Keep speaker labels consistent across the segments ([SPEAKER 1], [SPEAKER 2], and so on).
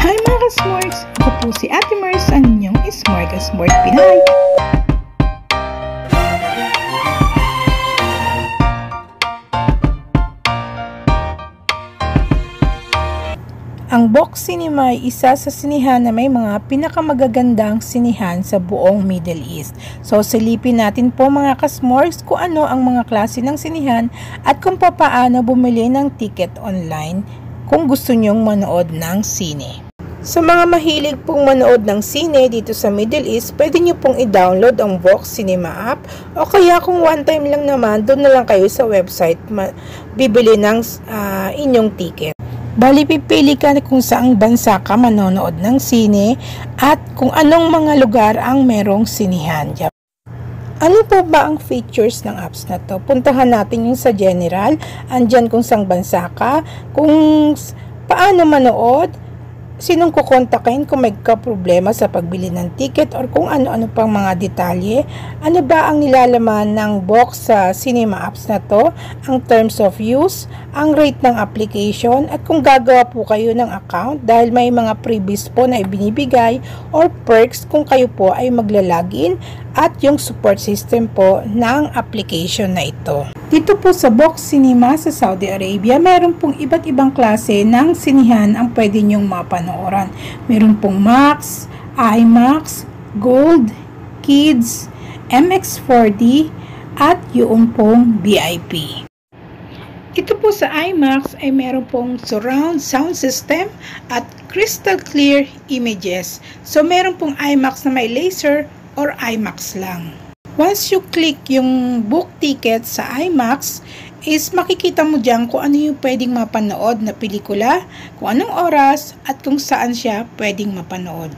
[SPEAKER 1] Hi mga ka-Smorgs! Ako po si Ate Mars, ang inyong Smorgasmord Pinay. Ang Box Cinema ay isa sa sinihan na may mga pinakamagagandang sinihan sa buong Middle East. So silipin natin po mga ka-Smorgs kung ano ang mga klase ng sinihan at kung paano bumili ng ticket online kung gusto nyong manood ng sine. Sa mga mahilig pong manood ng sine dito sa Middle East, pwede nyo pong i-download ang Box Cinema app o kaya kung one time lang naman, doon na lang kayo sa website bibili ng inyong ticket. Bali, pipili ka kung saang bansa ka manonood ng sine at kung anong mga lugar ang merong sinihan. Ano po ba ang features ng apps na to? Puntahan natin yung sa general, andyan kung saang bansa ka, kung paano manood, sinong kukontakin kung may problema sa pagbili ng ticket or kung ano-ano pang mga detalye. Ano ba ang nilalaman ng box sa cinema apps na to, ang terms of use, ang rate ng application at kung gagawa po kayo ng account dahil may mga freebies po na ibinibigay or perks kung kayo po ay maglalagin at yung support system po ng application na ito. Dito po sa Box Cinema sa Saudi Arabia, mayroon pong iba't ibang klase ng sinihan ang pwede nyong mapanooran. Mayroon pong Max, IMAX, Gold, Kids, MX4D at yung pong VIP. Ito po sa IMAX ay meron pong surround sound system at crystal clear images. So meron pong IMAX na may laser or IMAX lang. Once you click yung book ticket sa IMAX, is makikita mo dyan kung ano yung pwedeng mapanood na pelikula, kung anong oras, at kung saan siya pwedeng mapanood.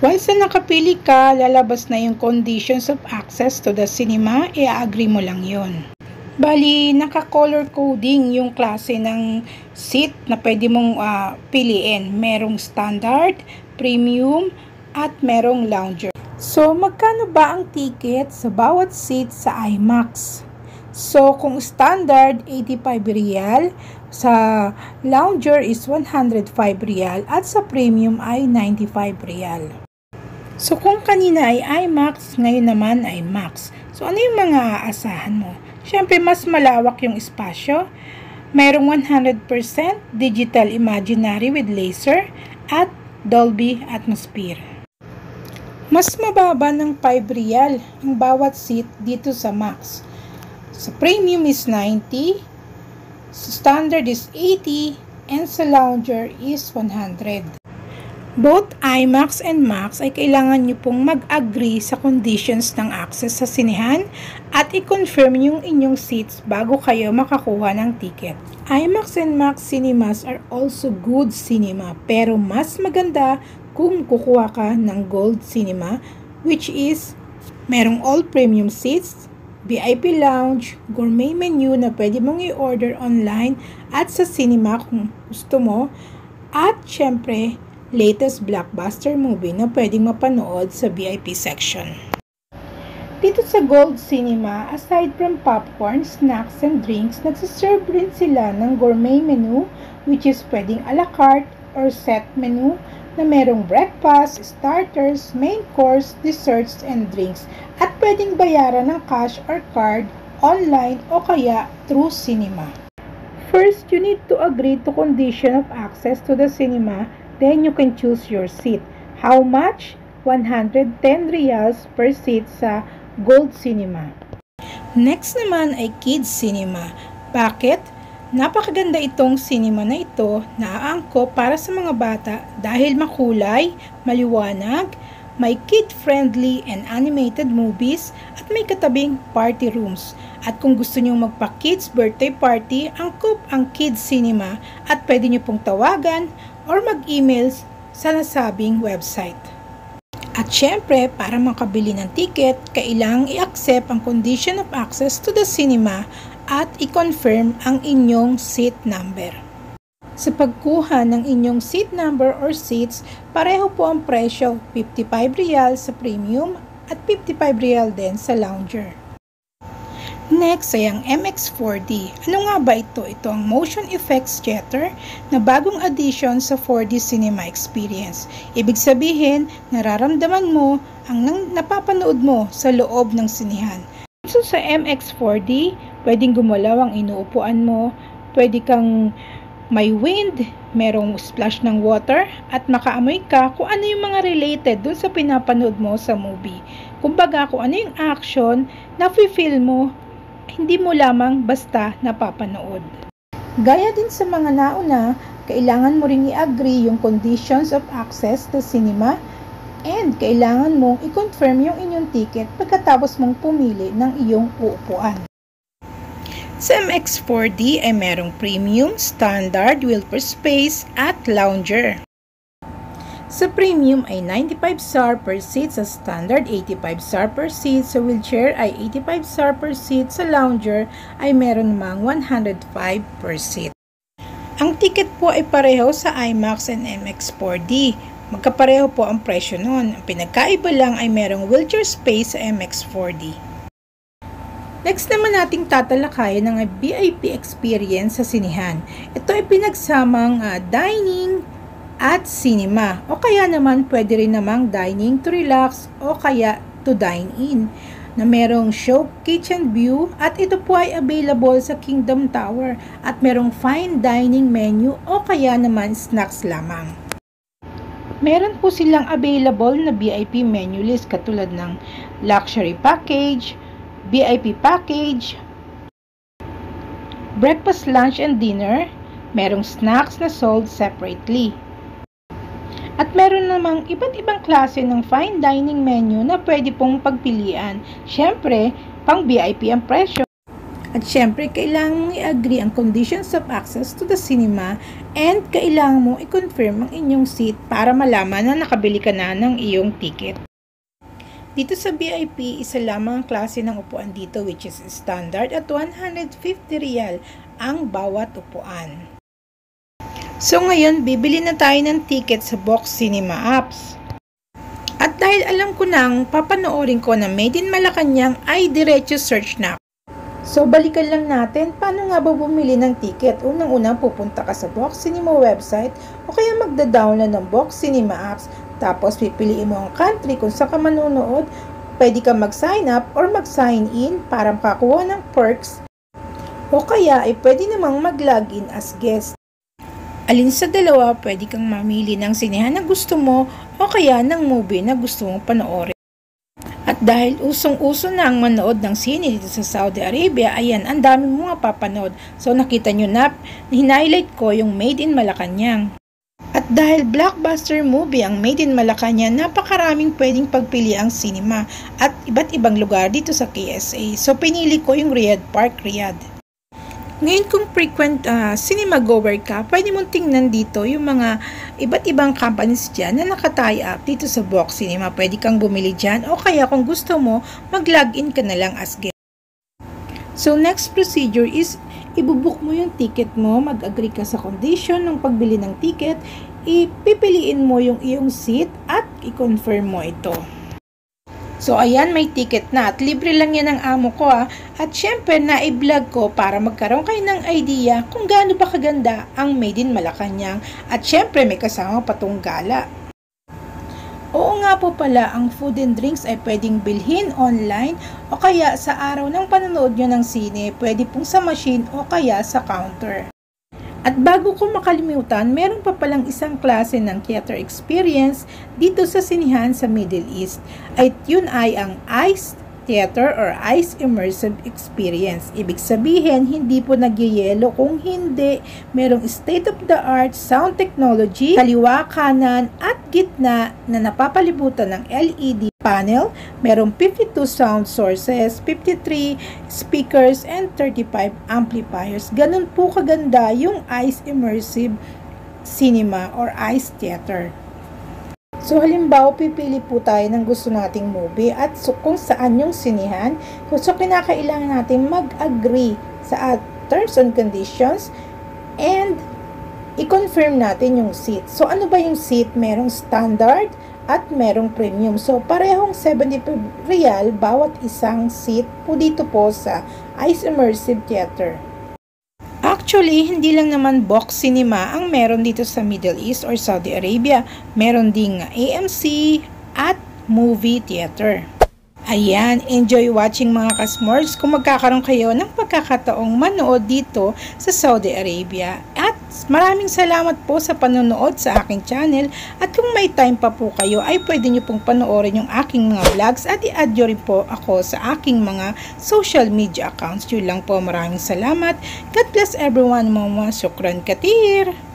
[SPEAKER 1] Once na nakapili ka, lalabas na yung conditions of access to the cinema, i-agree mo lang yon. Bali, naka-color coding yung klase ng seat na pwede mong piliin. Merong standard, premium, at merong lounger. So, magkano ba ang ticket sa bawat seat sa IMAX? So, kung standard, 85 riyal, sa lounger is 105 riyal, at sa premium ay 95 riyal. So, kung kanina ay IMAX, ngayon naman ay MAX. So, ano yung mga aasahan mo? Siyempre, mas malawak yung espasyo. Mayroong 100% digital imaginary with laser at Dolby Atmosphere. Mas mababa ng 5 riyal ang bawat seat dito sa Max. Sa premium is 90, sa standard is 80, and sa lounger is 100. Both IMAX and Max ay kailangan nyo pong mag-agree sa conditions ng access sa sinehan at i-confirm yung inyong seats bago kayo makakuha ng ticket. IMAX and Max cinemas are also good cinema pero mas maganda kung kukuha ka ng Gold Cinema, which is merong all premium seats, VIP lounge, gourmet menu na pwede mong i-order online at sa cinema kung gusto mo, at syempre latest blockbuster movie na pwedeng mapanood sa VIP section. Dito sa Gold Cinema, aside from popcorn, snacks, and drinks, nagsiserve rin sila ng gourmet menu, which is pwedeng a la carte or set menu na merong breakfast, starters, main course, desserts, and drinks. At pwedeng bayaran ng cash or card, online, o kaya through cinema. First, you need to agree to condition of access to the cinema, then you can choose your seat. How much? 110 riyals per seat sa Gold Cinema. Next naman ay Kids Cinema. Bakit? Napakaganda itong cinema na ito na aangkop para sa mga bata dahil makulay, maliwanag, may kid-friendly and animated movies at may katabing party rooms. At kung gusto nyo magpa-kids birthday party, angkop ang Kids Cinema at pwede nyo pong tawagan or mag-email sa nasabing website. At syempre, para makabili ng ticket, kailangang i-accept ang condition of access to the cinema at i-confirm ang inyong seat number. Sa pagkuha ng inyong seat number or seats, pareho po ang presyo, 55 riyal sa premium at 55 riyal din sa lounger. Next ay ang MX4D. Ano nga ba ito? Ito ang Motion Effects Theater na bagong addition sa 4D cinema experience. Ibig sabihin, nararamdaman mo ang napapanood mo sa loob ng sinihan. So sa MX4D, pwedeng gumalaw ang inuupuan mo, pwede kang may wind, merong splash ng water, at makaamoy ka kung ano yung mga related dun sa pinapanood mo sa movie. Kumbaga kung ano yung action na feel mo, hindi mo lamang basta napapanood. Gaya din sa mga nauna, kailangan mo ring i-agree yung conditions of access to cinema and kailangan mong i-confirm yung inyong ticket pagkatapos mong pumili ng iyong uupuan. Sa MX4D ay merong premium, standard, wheel per space at lounger. Sa premium ay 95 SAR per seat, sa standard 85 SAR per seat, sa wheelchair ay 85 SAR per seat, sa lounger ay meron namang 105 per seat. Ang ticket po ay pareho sa IMAX and MX4D. Magkapareho po ang presyo nun. Ang pinagkaiba lang ay merong wheelchair space sa MX4D. Next naman nating tatalakayin ang VIP experience sa sinihan. Ito ay pinagsamang dining at cinema, o kaya naman pwede rin namang dining to relax o kaya to dine in, na merong show kitchen view, at ito po ay available sa Kingdom Tower at merong fine dining menu o kaya naman snacks lamang. Meron po silang available na VIP menu list katulad ng luxury package, VIP package, breakfast, lunch and dinner, merong snacks na sold separately. At meron namang iba't ibang klase ng fine dining menu na pwede pong pagpilian. Siyempre, pang VIP ang presyo. At siyempre, kailangan mong i-agree ang conditions of access to the cinema and kailangan mong i-confirm ang inyong seat para malaman na nakabili ka na ng iyong ticket. Dito sa VIP, isa lamang ang klase ng upuan dito, which is standard, at 150 Rial ang bawat upuan. So ngayon, bibili na tayo ng ticket sa Box Cinema apps. At dahil alam ko nang papanoorin ko na Made in Malacanang, ay diretso search na. So balikan lang natin, paano nga ba bumili ng ticket? Unang-una pupunta ka sa Box Cinema website o kaya magda-download ng Box Cinema apps. Tapos pipiliin mo ang country kung saan ka manonood. Pwede ka mag-sign up or mag-sign in para makakuha ng perks. O kaya ay pwede namang mag-login as guest. Alin sa dalawa, pwede kang mamili ng sinehan na gusto mo o kaya ng movie na gusto mong panoorin. At dahil usong-uso na ang manood ng sine dito sa Saudi Arabia, ayan, ang dami mo nga papanood. So nakita nyo na, hinighlight ko yung Made in Malacanang. At dahil blockbuster movie ang Made in Malacanang, napakaraming pwedeng pagpili ang cinema at iba't ibang lugar dito sa KSA. So pinili ko yung Riyadh Park, Riyadh. Ngayon kung frequent cinema goer ka, pwede mong tingnan dito yung mga iba't ibang companies dyan na naka-tie up dito sa Box Cinema. Pwede kang bumili dyan o kaya kung gusto mo, mag-login ka na lang as guest. So next procedure is, ibubook mo yung ticket mo, mag-agree ka sa condition ng pagbili ng ticket, ipipiliin mo yung iyong seat at i-confirm mo ito. So ayan, may ticket na at libre lang yan ng amo ko At syempre na-i-vlog ko para magkaroon kayo ng idea kung gaano ba kaganda ang Made in Malacanang. At syempre may kasama patong gala. Oo nga po pala, ang food and drinks ay pwedeng bilhin online o kaya sa araw ng panonood nyo ng sine, pwede pong sa machine o kaya sa counter. At bago ko makalimutan, meron pa palang isang klase ng theater experience dito sa sinihan sa Middle East. At yun ay ang ICE Theater or ICE Immersive Experience. Ibig sabihin, hindi po nagyayelo kung hindi merong state-of-the-art sound technology, kaliwa, kanan at gitna na napapalibutan ng LED panel. Merong 52 sound sources, 53 speakers, and 35 amplifiers. Ganun po kaganda yung ICE Immersive Cinema or ICE Theater. So halimbawa, pipili po tayo ng gusto nating movie at kung saan yung sinihan. So kinakailangan natin mag-agree sa terms and conditions and i-confirm natin yung seat. So ano ba yung seat? Merong standard at merong premium. So, parehong 75 real bawat isang seat po dito po sa Ice Immersive Theater. Actually, hindi lang naman box cinema ang meron dito sa Middle East or Saudi Arabia. Meron ding AMC at movie theater. Ayan, enjoy watching mga kasmorgs kung magkakaroon kayo ng pagkakataong manood dito sa Saudi Arabia. At maraming salamat po sa panonood sa aking channel. At kung may time pa po kayo ay pwede nyo pong panoorin yung aking mga vlogs at i-add nyo rin po ako sa aking mga social media accounts. Yun lang po, maraming salamat. God bless everyone, mama. Syukran katir!